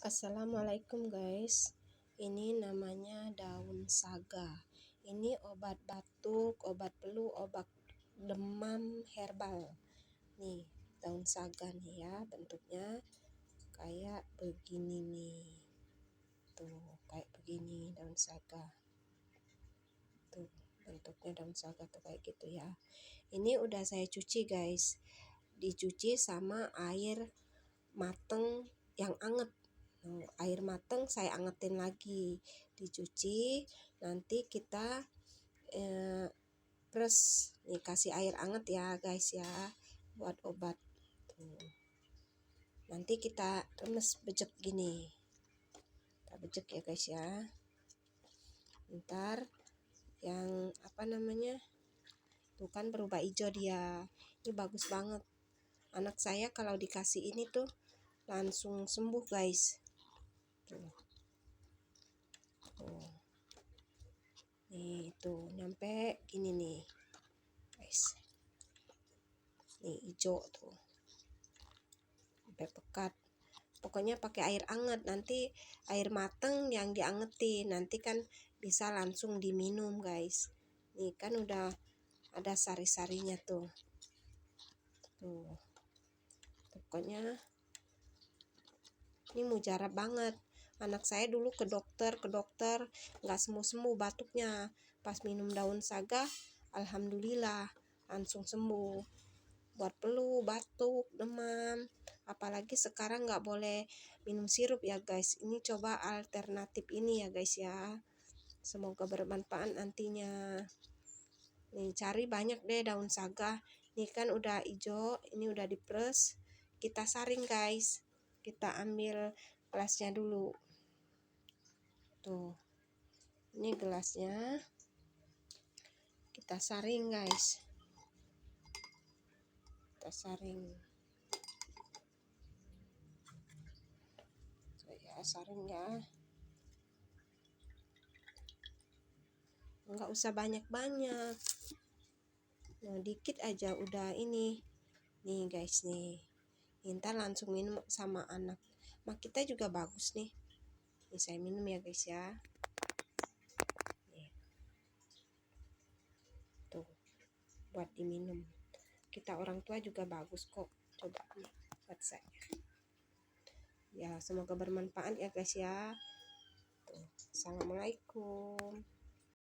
Assalamualaikum guys, ini namanya daun saga. Ini obat batuk, obat flu, obat demam herbal. Nih daun saga nih ya, bentuknya kayak begini nih. Tuh kayak begini daun saga. Tuh bentuknya daun saga tuh kayak gitu ya. Ini udah saya cuci guys, dicuci sama air mateng yang anget. Air mateng saya angetin lagi, dicuci, nanti kita press nih, kasih air anget ya guys ya, buat obat tuh. Nanti kita remes bejek gini, kita bejek ya guys ya. Ntar yang tuh kan berubah hijau dia, ini bagus banget. Anak saya kalau dikasih ini tuh langsung sembuh guys. Tuh. Nih tuh nyampe gini nih guys, nih hijau tuh sampai pekat. Pokoknya pakai air anget, nanti air mateng yang diangetin, nanti kan bisa langsung diminum guys. Nih kan udah ada sari-sarinya tuh. Pokoknya ini mujarab banget. Anak saya dulu ke dokter nggak sembuh batuknya. Pas minum daun saga, alhamdulillah langsung sembuh. Buat flu, batuk, demam, apalagi sekarang nggak boleh minum sirup ya guys. Ini coba alternatif ini ya guys ya. Semoga bermanfaat nantinya. Nih cari banyak deh daun saga. Ini kan udah hijau, ini udah diperes. Kita saring guys. Kita ambil gelasnya dulu. Tuh. Ini gelasnya. Kita saring guys. Kita saring. Ya, saring ya. Enggak usah banyak-banyak. Nah, dikit aja udah ini. Nih guys nih. Ntar langsung minum sama anak. Mak kita juga bagus nih. Ini saya minum ya guys ya. Nih. Tuh. Buat diminum. Kita orang tua juga bagus kok. Coba nih buat saya. Ya, semoga bermanfaat ya guys ya. Tuh. Assalamualaikum.